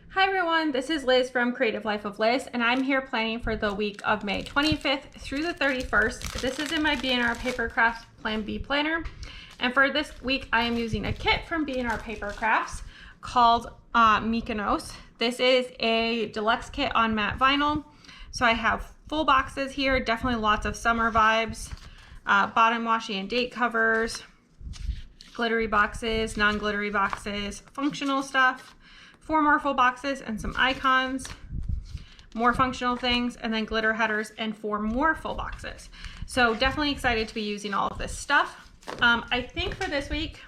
Hi everyone, this is Liz from Creative Life of Liz, and I'm here planning for the week of May 25th through the 31st. This is in my B&R Paper Crafts Plan B planner, and for this week I am using a kit from B&R Paper Crafts called Mykonos. This is a deluxe kit on matte vinyl, so I have full boxes here, definitely lots of summer vibes, bottom washi and date covers, glittery boxes, non-glittery boxes, functional stuff, 4 more full boxes and some icons, more functional things, and then glitter headers and 4 more full boxes. So definitely excited to be using all of this stuff. I think for this week,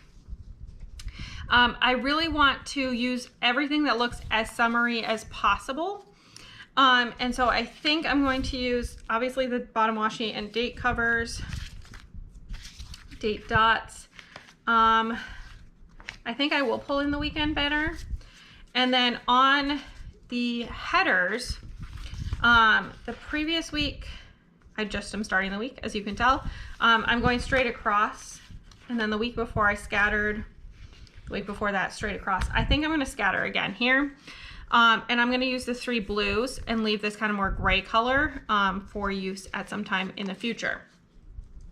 I really want to use everything that looks as summery as possible. And so I think I'm going to use obviously the bottom washi and date covers, date dots. I think I will pull in the weekend banner. And then on the headers, the previous week, I just am starting the week, as you can tell. I'm going straight across, and then the week before I scattered, the week before that straight across. I think I'm gonna scatter again here. And I'm gonna use the 3 blues and leave this kind of more gray color for use at some time in the future.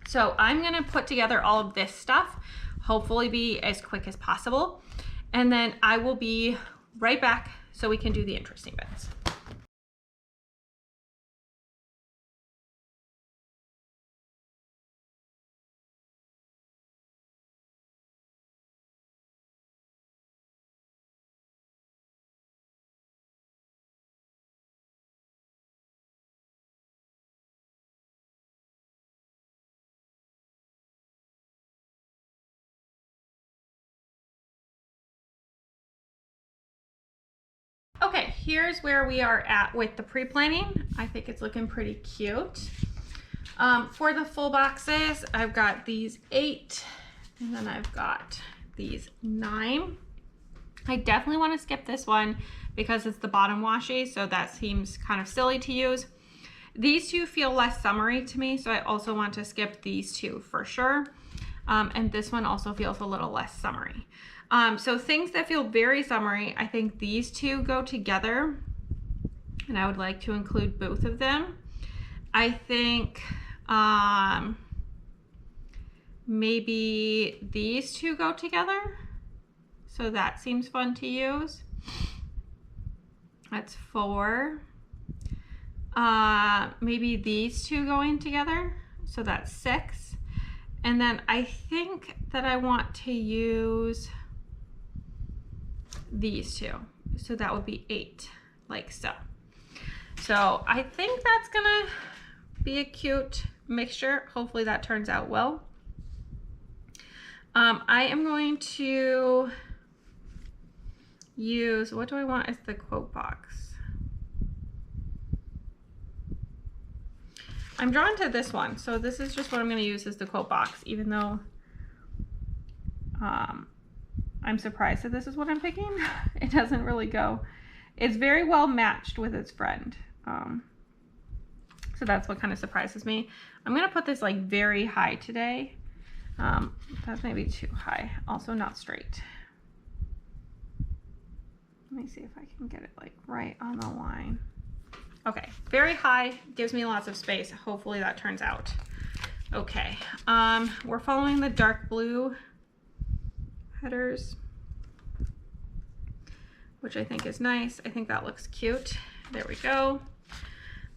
So I'm gonna put together all of this stuff, hopefully be as quick as possible. And then I will be right back so we can do the interesting bits. Okay, here's where we are at with the pre-planning. I think it's looking pretty cute. For the full boxes, I've got these 8, and then I've got these 9. I definitely want to skip this one because it's the bottom washi, so that seems kind of silly to use. These 2 feel less summery to me, so I also want to skip these 2 for sure. And this one also feels a little less summery. So things that feel very summery, I think these 2 go together, and I would like to include both of them. I think maybe these 2 go together, so that seems fun to use. That's 4. Maybe these 2 going together, so that's 6. And then I think that I want to use these 2, so that would be 8, like so. So I think that's gonna be a cute mixture. Hopefully that turns out well. I am going to use, what do I want as the quote box? I'm drawn to this one, so this is just what I'm going to use as the quote box, even though I'm surprised that this is what I'm picking. It doesn't really go. It's very well matched with its friend. So that's what kind of surprises me. I'm going to put this like very high today. That's maybe too high. Also not straight. Let me see if I can get it like right on the line. Okay, very high, gives me lots of space. Hopefully that turns out okay. We're following the dark blue headers, which I think is nice. I think that looks cute. There we go.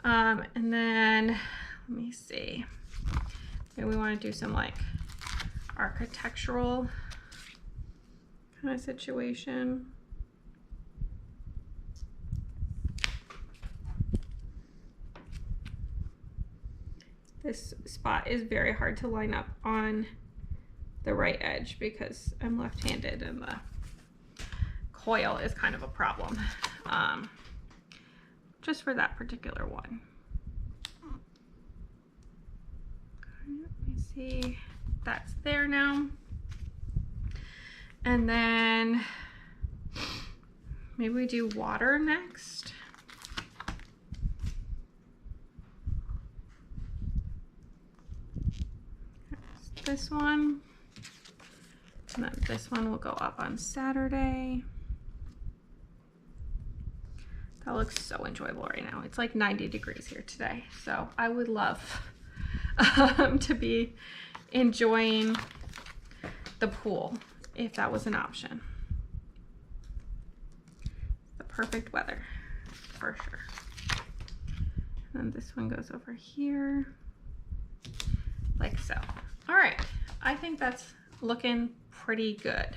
And then let me see. Maybe we want to do some like architectural kind of situation. This spot is very hard to line up on the right edge because I'm left-handed and the coil is kind of a problem, just for that particular one. Let me see, that's there now. And then maybe we do water next. this one. And then this one will go up on Saturday. That looks so enjoyable right now. It's like 90 degrees here today. So I would love to be enjoying the pool if that was an option. The perfect weather for sure. And then this one goes over here like so. All right, I think that's looking pretty good.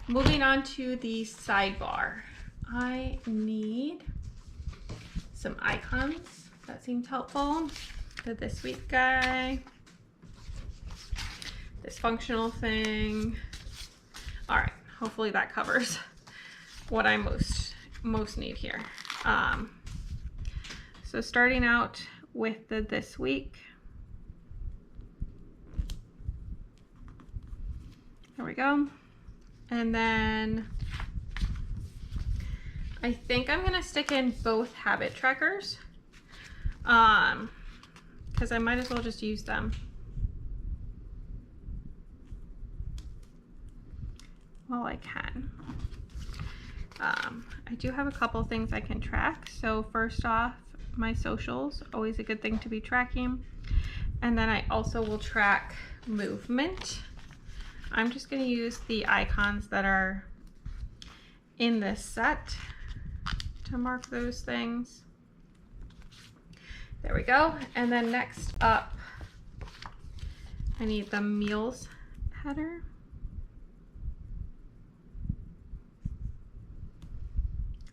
Moving on to the sidebar. I need some icons. That seems helpful. The this week guy, this functional thing. All right, hopefully that covers what I most need here. So starting out with the this week. There we go. And then I think I'm gonna stick in both habit trackers because I might as well just use them. While I can. I do have a couple things I can track. So first off, my socials, always a good thing to be tracking. And then I also will track movement. I'm just gonna use the icons that are in this set to mark those things. There we go. And then next up, I need the meals header.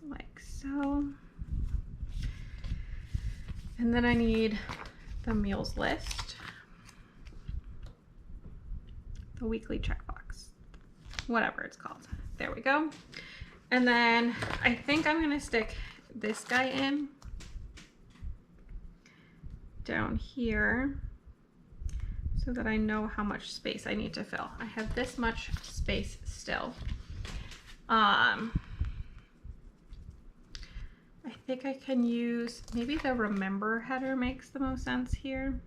Like so. And then I need the meals list, the weekly checkbox, whatever it's called. There we go. And then I think I'm gonna stick this guy in down here so that I know how much space I need to fill. I have this much space still. I think I can use, maybe the remember header makes the most sense here.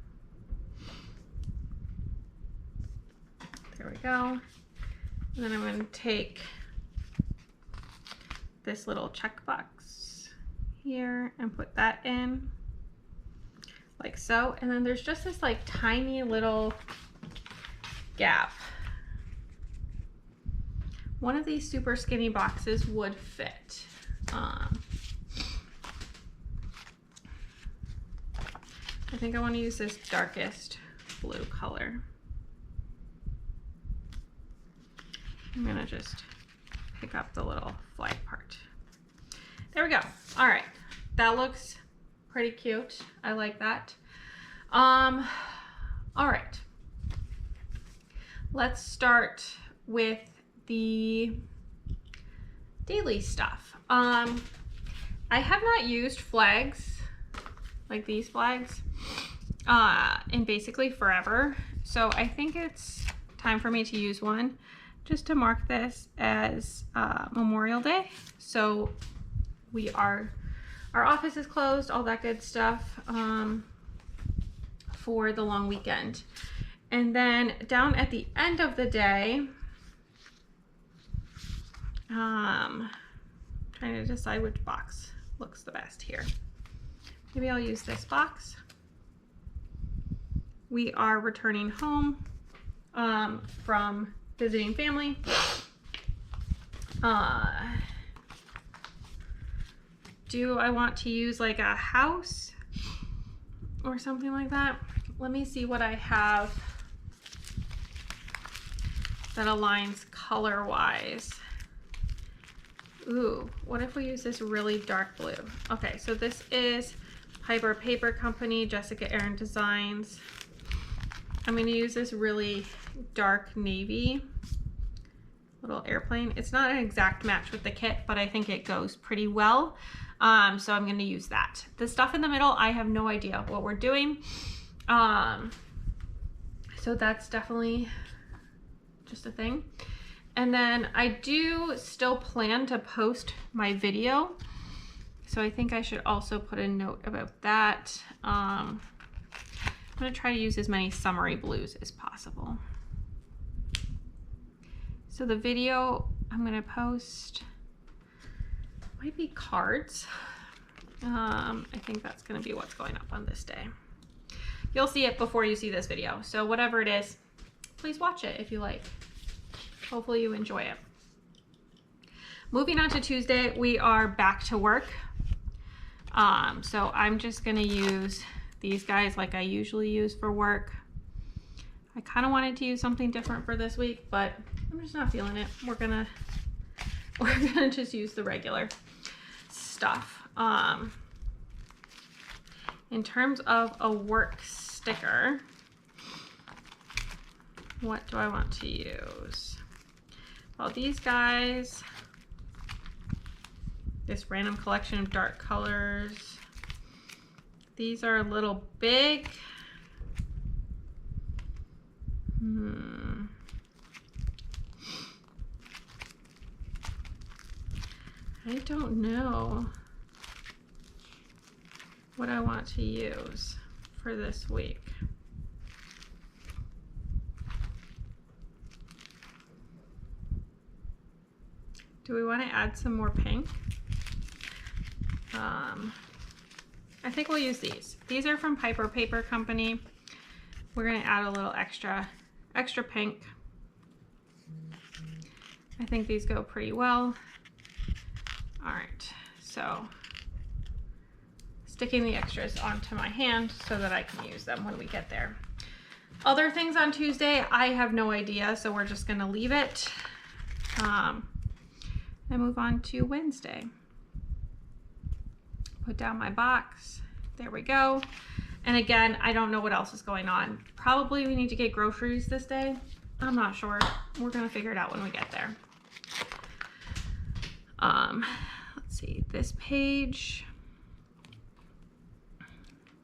There we go. And then I'm going to take this little checkbox here and put that in like so. And then there's just this like tiny little gap. One of these super skinny boxes would fit. I think I want to use this darkest blue color. I'm gonna just pick up the little flag part. There we go. All right, that looks pretty cute. I like that. All right, let's start with the daily stuff. I have not used flags like these flags in basically forever, so I think it's time for me to use one just to mark this as Memorial Day. So our office is closed, all that good stuff, for the long weekend. And then down at the end of the day, trying to decide which box looks the best here. Maybe I'll use this box. We are returning home from visiting family. Do I want to use like a house or something like that? Let me see what I have that aligns color-wise. Ooh, what if we use this really dark blue? Okay, so this is Piper Paper Company, Jessica Aaron Designs. I'm gonna use this really dark navy little airplane. It's not an exact match with the kit, but I think it goes pretty well. So I'm gonna use that. The stuff in the middle, I have no idea what we're doing. So that's definitely just a thing. And then I do still plan to post my video. So I think I should also put a note about that. I'm going to try to use as many summery blues as possible. So the video I'm going to post might be cards. I think that's going to be what's going up on this day. You'll see it before you see this video. So whatever it is, please watch it if you like. Hopefully you enjoy it. Moving on to Tuesday, we are back to work. So I'm just going to use these guys like I usually use for work. I kind of wanted to use something different for this week, but I'm just not feeling it. We're gonna just use the regular stuff. In terms of a work sticker, what do I want to use? Well, these guys, this random collection of dark colors, these are a little big. I don't know what I want to use for this week. Do we want to add some more pink? I think we'll use these. These are from Piper Paper Company. We're going to add a little extra pink. I think these go pretty well. All right, so sticking the extras onto my hand so that I can use them when we get there. Other things on Tuesday, I have no idea, so we're just gonna leave it and move on to Wednesday. Put down my box, there we go. And again, I don't know what else is going on. Probably we need to get groceries this day. I'm not sure, we're gonna figure it out when we get there. Let's see, this page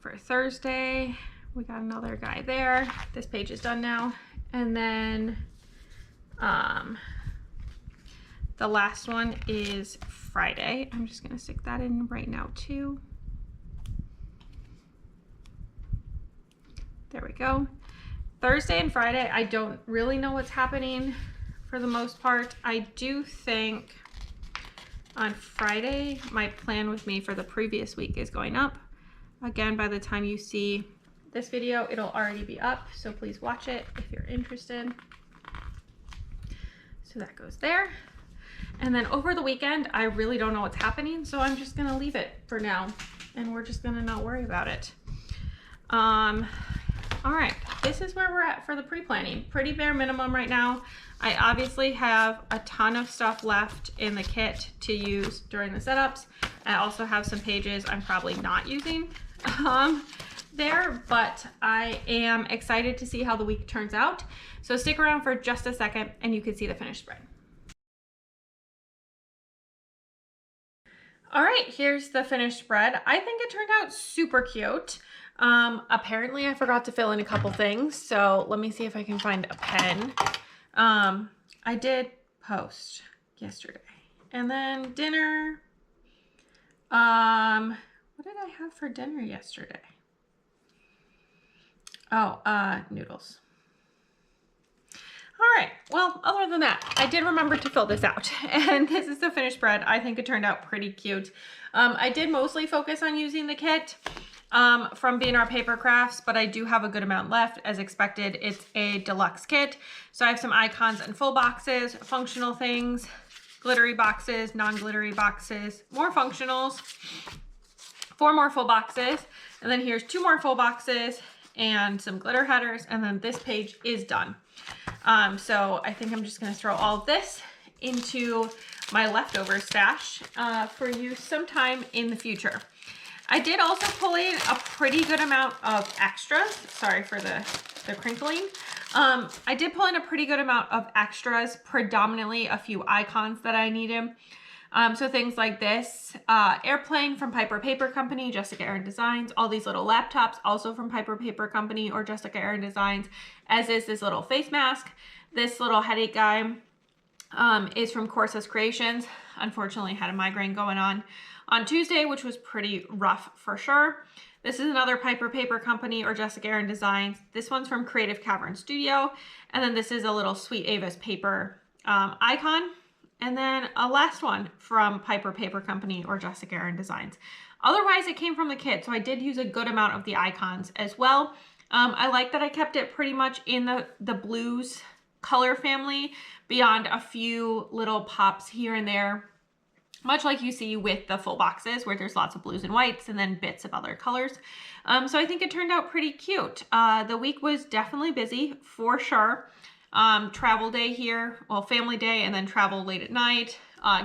for Thursday, we got another guy there. This page is done now. And then the last one is Friday. I'm just gonna stick that in right now too. There we go. Thursday and Friday, I don't really know what's happening for the most part. I do think on Friday, my plan with me for the previous week is going up. Again, by the time you see this video, it'll already be up, so please watch it if you're interested. So that goes there. And then over the weekend, I really don't know what's happening, so I'm just gonna leave it for now, and we're just gonna not worry about it. All right, this is where we're at for the pre-planning. Pretty bare minimum right now. I obviously have a ton of stuff left in the kit to use during the setups. I also have some pages I'm probably not using there, but I am excited to see how the week turns out. So stick around for just a second and you can see the finished spread. All right, here's the finished spread. I think it turned out super cute. Apparently I forgot to fill in a couple things, so let me see if I can find a pen. I did post yesterday. And then dinner. What did I have for dinner yesterday? Oh, noodles. All right, well, other than that, I did remember to fill this out, and this is the finished spread. I think it turned out pretty cute. I did mostly focus on using the kit from B&R Paper Crafts, but I do have a good amount left. As expected, it's a deluxe kit. So I have some icons and full boxes, functional things, glittery boxes, non-glittery boxes, more functionals, 4 more full boxes, and then here's 2 more full boxes and some glitter headers, and then this page is done. So I think I'm just gonna throw all of this into my leftover stash for use sometime in the future. I did also pull in a pretty good amount of extras. Sorry for the crinkling. I did pull in a pretty good amount of extras, predominantly a few icons that I needed. So things like this, airplane from Piper Paper Company, Jessica Erin Designs, all these little laptops also from Piper Paper Company or Jessica Erin Designs, as is this little face mask. This little headache guy is from Corsa's Creations. Unfortunately, had a migraine going on Tuesday, which was pretty rough for sure. This is another Piper Paper Company or Jessica Erin Designs. This one's from Creative Cavern Studio. And then this is a little Sweet Ava's paper icon. And then a last one from Piper Paper Company or Jessica Erin Designs. Otherwise, it came from the kit, so I did use a good amount of the icons as well. I like that I kept it pretty much in the blues color family, beyond a few little pops here and there, much like you see with the full boxes where there's lots of blues and whites and then bits of other colors. So I think it turned out pretty cute. The week was definitely busy for sure. Travel day here, well, family day, and then travel late at night,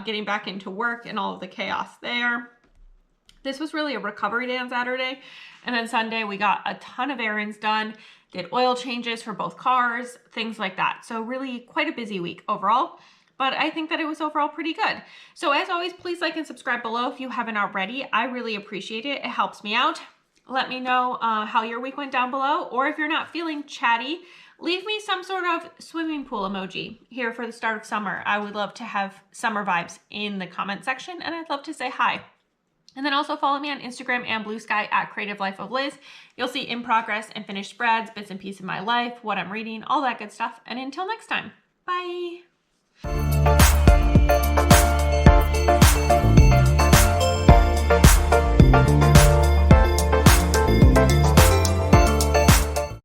getting back into work and all of the chaos there. This was really a recovery day on Saturday. And then Sunday, we got a ton of errands done, did oil changes for both cars, things like that. So really quite a busy week overall, but I think that it was overall pretty good. So as always, please like and subscribe below if you haven't already. I really appreciate it. It helps me out. Let me know how your week went down below, or if you're not feeling chatty, leave me some sort of swimming pool emoji here for the start of summer. I would love to have summer vibes in the comment section, and I'd love to say hi. And then also follow me on Instagram and Blue Sky at Creative Life of Liz. You'll see in progress and finished spreads, bits and pieces of my life, what I'm reading, all that good stuff. And until next time, bye.